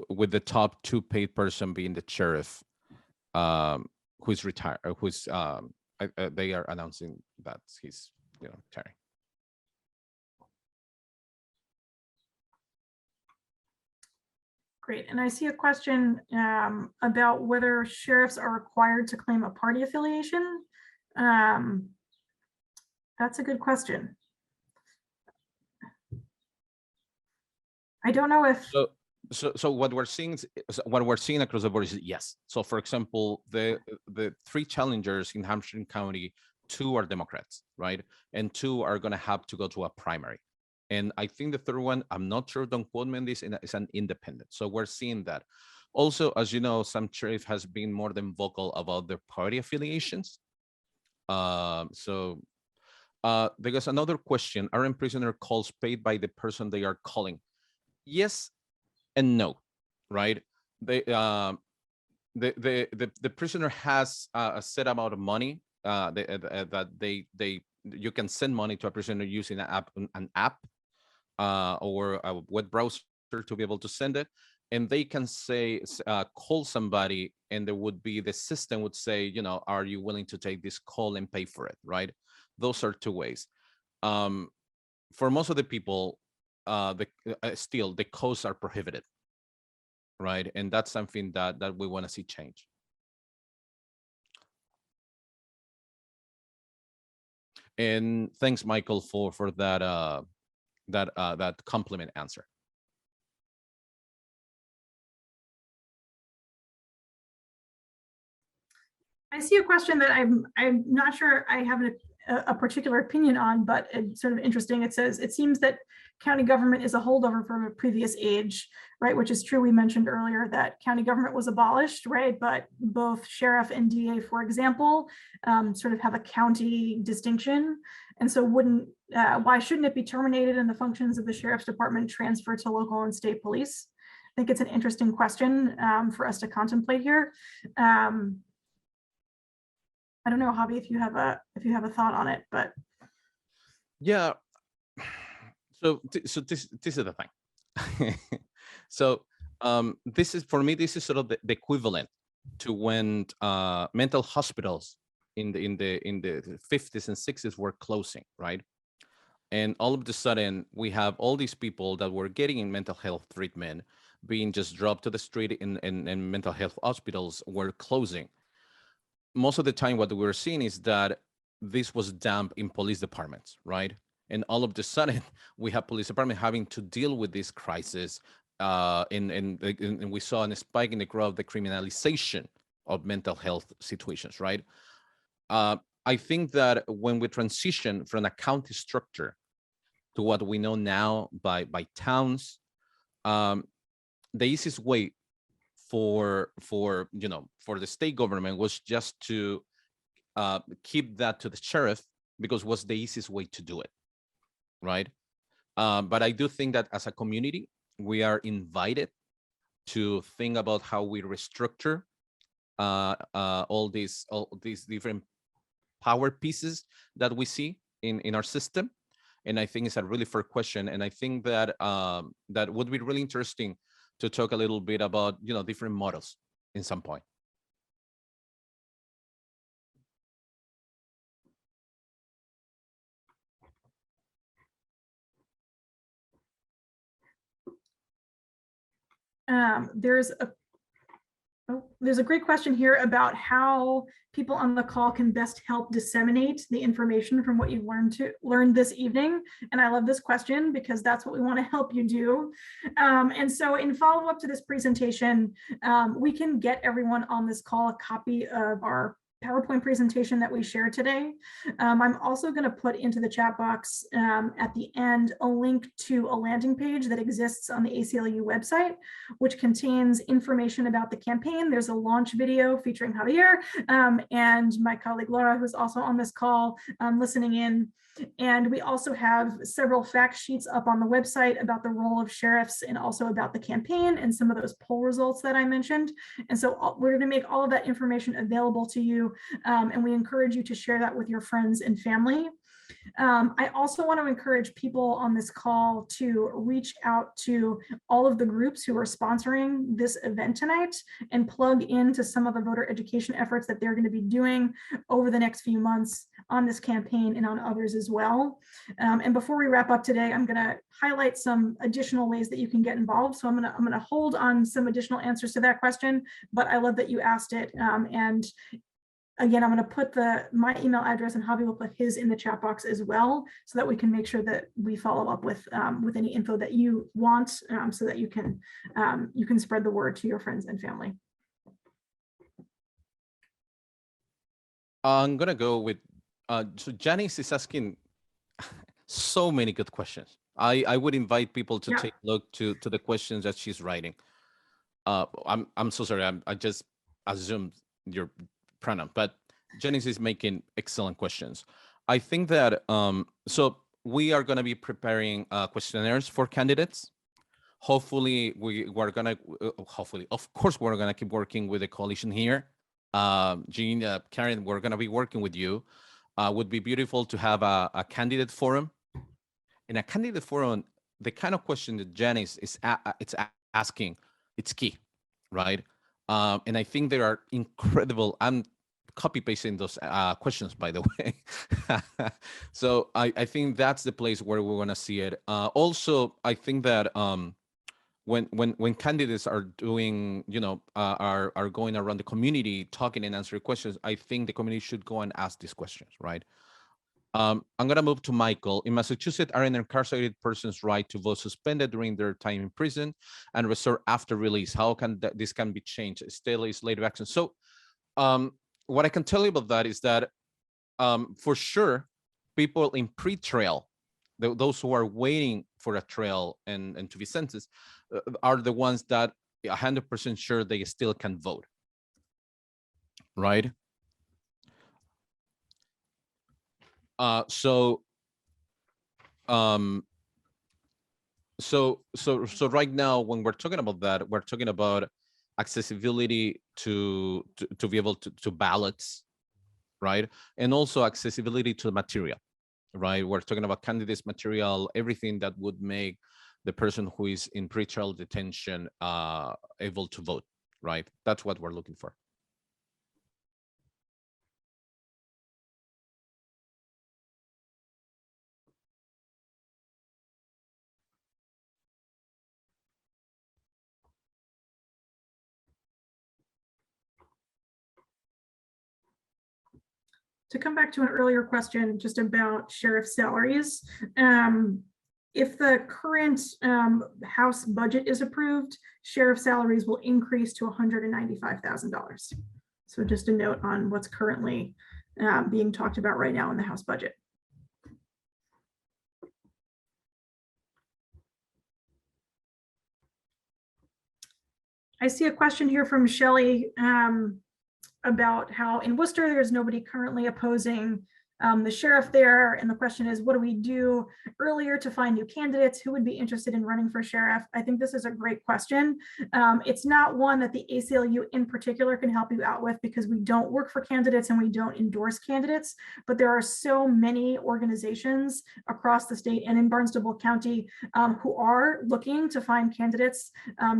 with the top two paid person being the sheriff, who's retired, they are announcing that he's retiring. Great, and I see a question about whether sheriffs are required to claim a party affiliation. That's a good question. I don't know if. So what we're seeing across the board is yes. So for example, the three challengers in Hampshire County, 2 are Democrats, right? And 2 are going to have to go to a primary. And I think the third one, I'm not sure, don't quote me on this, is an independent. So we're seeing that. Also, as you know, some sheriff has been more than vocal about their party affiliations. There's another question. Are prisoner calls paid by the person they are calling? Yes and no, right? The prisoner has a set amount of money that you can send money to a prisoner using an app or a web browser to be able to send it, and they can say call somebody, and there would be, the system would say, are you willing to take this call and pay for it, right? Those are 2 ways. For most of the people, still the costs are prohibited, right? And that's something that we want to see change. And thanks, Michael, for that that compliment answer. I see a question that I'm not sure I have a particular opinion on, but it's sort of interesting. It says, it seems that county government is a holdover from a previous age, right? Which is true. We mentioned earlier that county government was abolished, right? But both sheriff and DA, for example, sort of have a county distinction. And so why shouldn't it be terminated and the functions of the sheriff's department transfer to local and state police? I think it's an interesting question for us to contemplate here. I don't know, Javi, if you have a thought on it, but yeah. So this is the thing. So this is, for me, this is sort of the equivalent to when mental hospitals in the 50s and 60s were closing, right? And all of a sudden we have all these people that were getting in mental health treatment being just dropped to the street, and mental health hospitals were closing. Most of the time what we're seeing is that this was dumped in police departments, right? And all of the sudden, we have police department having to deal with this crisis. And we saw a spike in the growth of the criminalization of mental health situations, right? I think that when we transition from a county structure to what we know now by towns, the easiest way for the state government was just to keep that to the sheriff, because it was the easiest way to do it, right? But I do think that as a community, we are invited to think about how we restructure all these different power pieces that we see in our system. And I think it's a really fair question. And I think that that would be really interesting to talk a little bit about, different models in some point. There's a great question here about how people on the call can best help disseminate the information from what you've learned this evening. And I love this question because that's what we want to help you do. And so in follow-up to this presentation, we can get everyone on this call a copy of our PowerPoint presentation that we share today. I'm also going to put into the chat box at the end a link to a landing page that exists on the ACLU website, which contains information about the campaign. There's a launch video featuring Javier and my colleague Laura, who's also on this call listening in. And we also have several fact sheets up on the website about the role of sheriffs and also about the campaign and some of those poll results that I mentioned. And so we're going to make all of that information available to you. And we encourage you to share that with your friends and family. I also want to encourage people on this call to reach out to all of the groups who are sponsoring this event tonight and plug into some of the voter education efforts that they're going to be doing over the next few months on this campaign and on others as well. And before we wrap up today, I'm going to highlight some additional ways that you can get involved. So I'm going to hold on some additional answers to that question, but I love that you asked it. And again, I'm going to put my email address, and Javi will put his in the chat box as well, so that we can make sure that we follow up with any info that you want, so that you can spread the word to your friends and family. I'm gonna go with so Janice is asking so many good questions. I would invite people to take a look to the questions that she's writing. I'm so sorry. I just assumed your pronoun, but Janice is making excellent questions. I think that so we are going to be preparing questionnaires for candidates. Hopefully we're going to of course we're going to keep working with the coalition here. Jeanne, Karen, we're going to be working with you. Would be beautiful to have a candidate forum. In a candidate forum, the kind of question that Janice is asking, it's key, right? And I think there are incredible, I'm copy pasting those questions, by the way. So I think that's the place where we want to see it. Also, I think that when candidates are doing, are going around the community talking and answering questions, I think the community should go and ask these questions, right? I'm going to move to Michael. In Massachusetts, are an incarcerated person's right to vote suspended during their time in prison and restored after release? How can this can be changed? State legislative action. So what I can tell you about that is that for sure, people in pre-trial, those who are waiting for a trial and to be sentenced, are the ones that 100% sure they still can vote, right? So right now, when we're talking about that, we're talking about accessibility to be able to ballots, right? And also accessibility to material, right? We're talking about candidates material, everything that would make the person who is in pretrial detention able to vote, right? That's what we're looking for. to come back to an earlier question just about sheriff salaries, if the current House budget is approved, sheriff salaries will increase to $195,000. So just a note on what's currently being talked about right now in the House budget. I see a question here from Shelley about how in Worcester, there's nobody currently opposing the sheriff there. And the question is, what do we do earlier to find new candidates who would be interested in running for sheriff? I think this is a great question. It's not one that the ACLU in particular can help you out with, because we don't work for candidates and we don't endorse candidates, but there are so many organizations across the state and in Barnstable County who are looking to find candidates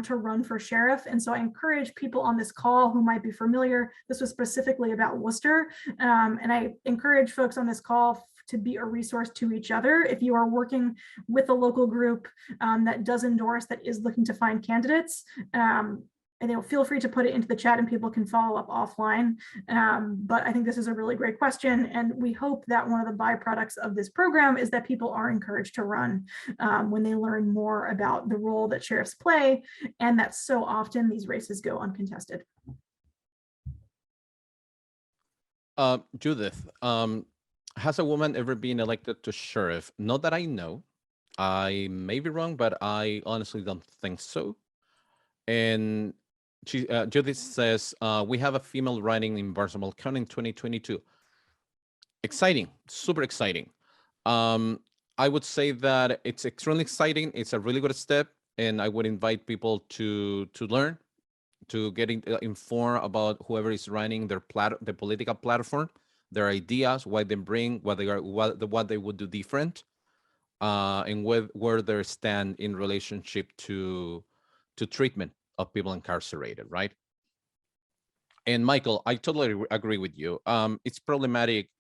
to run for sheriff. And so I encourage people on this call who might be familiar, this was specifically about Worcester, and I encourage folks on this call to be a resource to each other. If you are working with a local group that does endorse, that is looking to find candidates, and feel free to put it into the chat and people can follow up offline. But I think this is a really great question. And we hope that one of the byproducts of this program is that people are encouraged to run when they learn more about the role that sheriffs play, and that so often these races go uncontested. Judith, has a woman ever been elected to sheriff? Not that I know. I may be wrong, but I honestly don't think so. And Judith says, we have a female running in Barnstable County in 2022. Exciting, super exciting. I would say that it's extremely exciting. It's a really good step, and I would invite people to learn, to get informed about whoever is running the political platform, their ideas, what they bring, what they would do different, and where they stand in relationship to treatment of people incarcerated, right? And Michael, I totally agree with you. It's problematic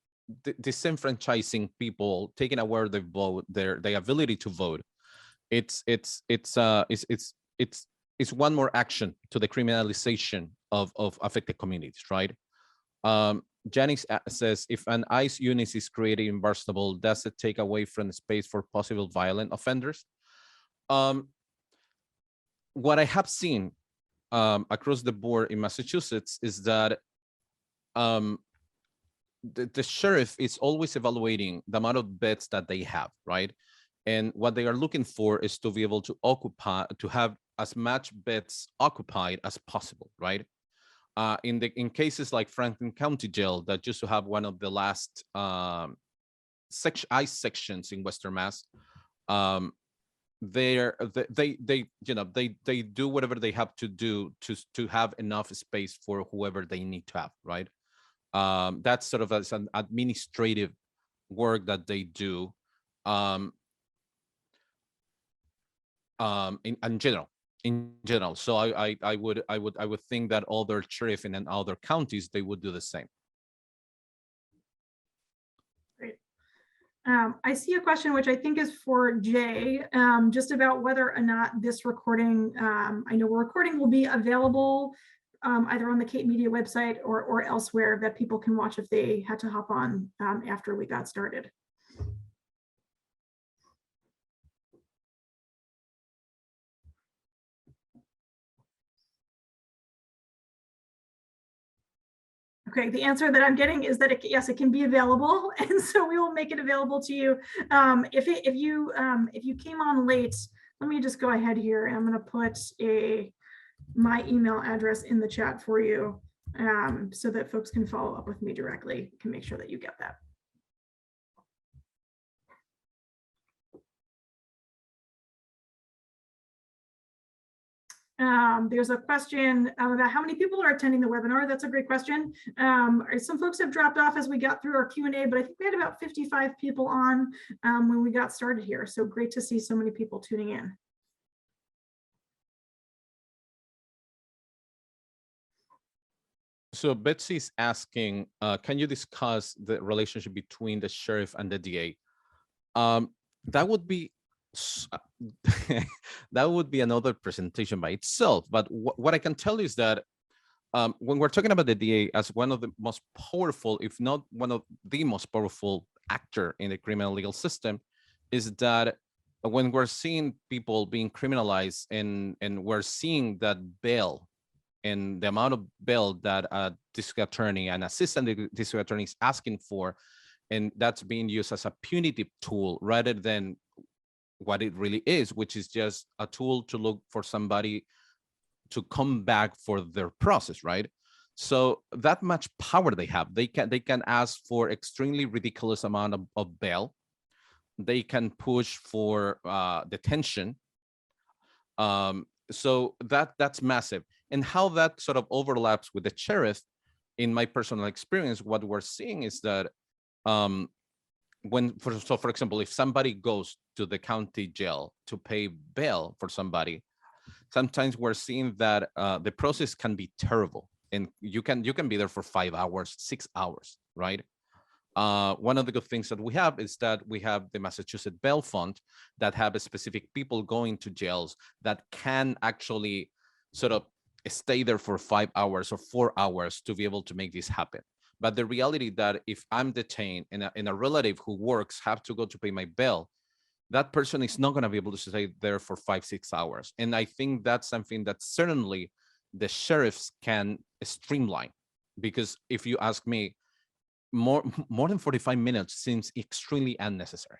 disenfranchising people, taking away their vote, their ability to vote. It's one more action to the criminalization of affected communities, right? Janice says, if an ICE unit is created in Barnstable, does it take away from the space for possible violent offenders? What I have seen across the board in Massachusetts is that the sheriff is always evaluating the amount of beds that they have, right? And what they are looking for is to be able to have as much beds occupied as possible, right? In cases like Franklin County Jail, that used to have one of the last ICE sections in Western Mass, they do whatever they have to do to have enough space for whoever they need to have, right? That's sort of as an administrative work that they do in general. So I would think that other sheriff in other counties, they would do the same. Great. I see a question which I think is for Jay, just about whether or not this recording, I know a recording will be available either on the Cape Media website or elsewhere that people can watch if they had to hop on after we got started. Okay, the answer that I'm getting is that yes, it can be available, and so we will make it available to you. If you came on late, let me just go ahead here, and I'm going to put my email address in the chat for you, so that folks can follow up with me directly. Can make sure that you get that. There's a question about how many people are attending the webinar. That's a great question. Some folks have dropped off as we got through our Q&A, but I think we had about 55 people on when we got started here. So great to see so many people tuning in. So Betsy's asking, can you discuss the relationship between the sheriff and the DA? That would be that would be another presentation by itself. But what I can tell you is that when we're talking about the DA as one of the most powerful, if not one of the most powerful actor in the criminal legal system, is that when we're seeing people being criminalized and we're seeing that bail and the amount of bail that a district attorney and assistant district attorney is asking for, and that's being used as a punitive tool rather than what it really is, which is just a tool to look for somebody to come back for their process, right? So that much power they have, they can ask for extremely ridiculous amount of bail. They can push for detention. So that's massive. And how that sort of overlaps with the sheriff, in my personal experience, what we're seeing is that for example, if somebody goes to the county jail to pay bail for somebody, sometimes we're seeing that the process can be terrible, and you can be there for 5 hours, 6 hours, right? One of the good things that we have is that we have the Massachusetts Bail Fund that have specific people going to jails that can actually sort of stay there for 5 hours or 4 hours to be able to make this happen. But the reality that if I'm detained and a relative who works have to go to pay my bail, that person is not going to be able to stay there for 5, 6 hours. And I think that's something that certainly the sheriffs can streamline, because if you ask me, more than 45 minutes seems extremely unnecessary.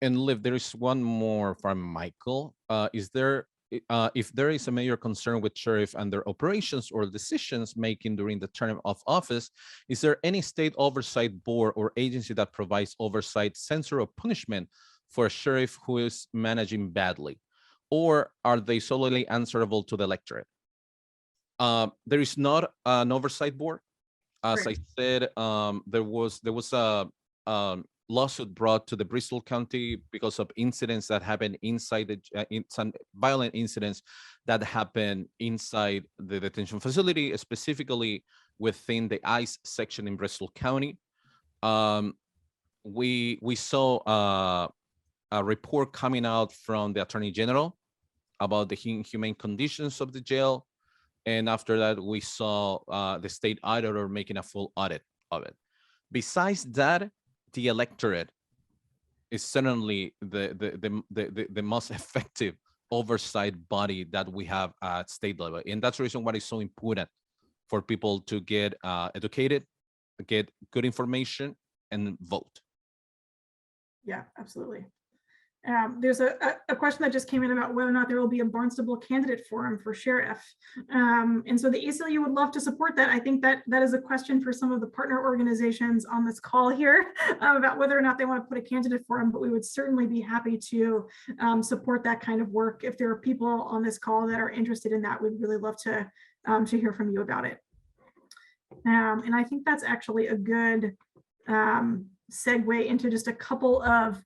And Liv, there is one more from Michael. If there is a major concern with sheriff and their operations or decisions making during the term of office, is there any state oversight board or agency that provides oversight, censure, or punishment for a sheriff who is managing badly? Or are they solely answerable to the electorate? There is not an oversight board. As I said, there was a lawsuit brought to the Bristol County because of incidents that happened inside some violent incidents that happened inside the detention facility, specifically within the ICE section in Bristol County. We saw a report coming out from the Attorney General about the inhumane conditions of the jail. And after that, we saw the state auditor making a full audit of it. Besides that, the electorate is certainly the most effective oversight body that we have at state level. And that's the reason why it's so important for people to get educated, get good information, and vote. Yeah, absolutely. There's a question that just came in about whether or not there will be a Barnstable candidate forum for sheriff. And so the ACLU would love to support that. I think that is a question for some of the partner organizations on this call here about whether or not they want to put a candidate forum, but we would certainly be happy to support that kind of work. If there are people on this call that are interested in that, we'd really love to hear from you about it. And I think that's actually a good segue into just a couple of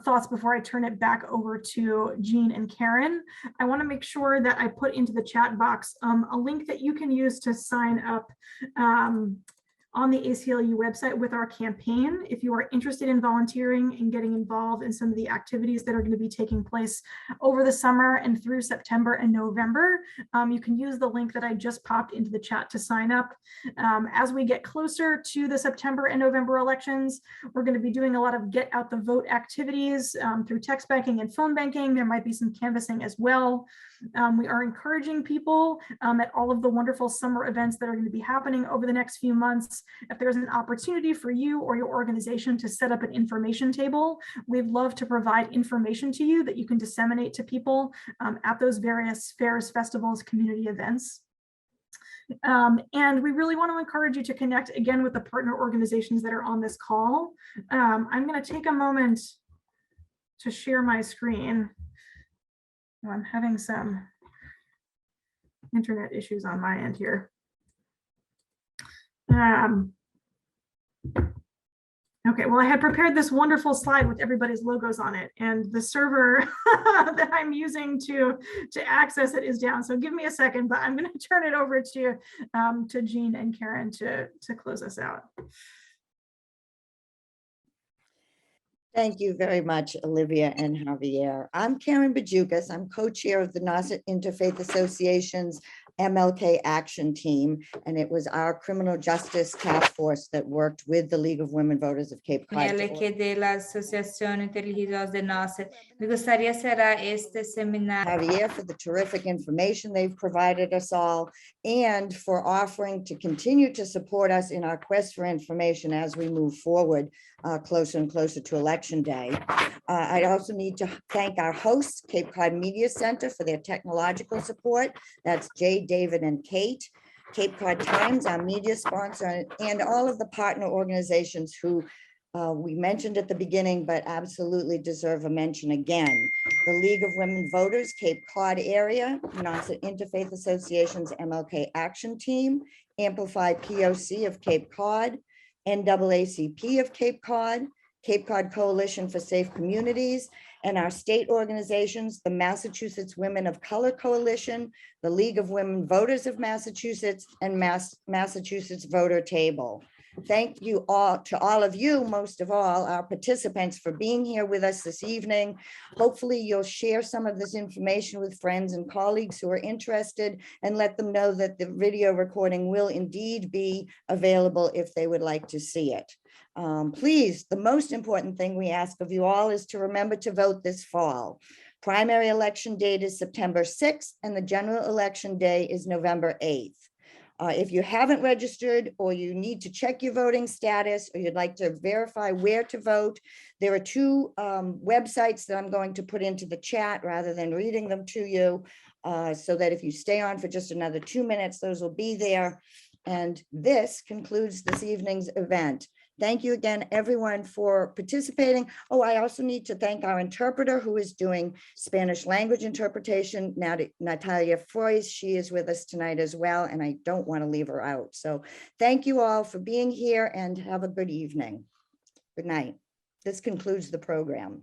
thoughts before I turn it back over to Jeanne and Karen. I want to make sure that I put into the chat box a link that you can use to sign up on the ACLU website with our campaign. If you are interested in volunteering and getting involved in some of the activities that are going to be taking place over the summer and through September and November, you can use the link that I just popped into the chat to sign up. As we get closer to the September and November elections, we're going to be doing a lot of get out the vote activities through text banking and phone banking. There might be some canvassing as well. We are encouraging people at all of the wonderful summer events that are going to be happening over the next few months. If there's an opportunity for you or your organization to set up an information table, we'd love to provide information to you that you can disseminate to people at those various fairs, festivals, community events. And we really want to encourage you to connect again with the partner organizations that are on this call. I'm going to take a moment to share my screen. I'm having some internet issues on my end here. Okay, well, I had prepared this wonderful slide with everybody's logos on it, and the server that I'm using to access it is down. So give me a second, but I'm going to turn it over to Jeanne and Karen to close us out. Thank you very much, Olivia and Javier. I'm Karen Bajukas. I'm co-chair of the Nauset Interfaith Association's MLK Action Team, and it was our criminal justice task force that worked with the League of Women Voters of Cape Cod. MLK de la Asociación Interreligiosa de NACET. Me gustaría cerrar este seminario. Javier for the terrific information they've provided us all, and for offering to continue to support us in our quest for information as we move forward closer and closer to Election Day. I also need to thank our hosts, Cape Cod Media Center, for their technological support. That's Jay, David, and Kate. Cape Cod Times, our media sponsor, and all of the partner organizations who we mentioned at the beginning, but absolutely deserve a mention again. The League of Women Voters, Cape Cod area, Nauset Interfaith Association's MLK Action Team, Amplify POC of Cape Cod, NAACP of Cape Cod Coalition for Safe Communities, and our state organizations, the Massachusetts Women of Color Coalition, the League of Women Voters of Massachusetts, and Massachusetts Voter Table. Thank you all to all of you, most of all, our participants, for being here with us this evening. Hopefully you'll share some of this information with friends and colleagues who are interested, and let them know that the video recording will indeed be available if they would like to see it. Please, the most important thing we ask of you all is to remember to vote this fall. Primary election date is September 6th, and the general election day is November 8th. If you haven't registered, or you need to check your voting status, or you'd like to verify where to vote, there are two websites that I'm going to put into the chat rather than reading them to you, so that if you stay on for just another 2 minutes, those will be there. And this concludes this evening's event. Thank you again, everyone, for participating. Oh, I also need to thank our interpreter who is doing Spanish language interpretation, Natalia Frois. She is with us tonight as well, and I don't want to leave her out. So thank you all for being here, and have a good evening. Good night. This concludes the program.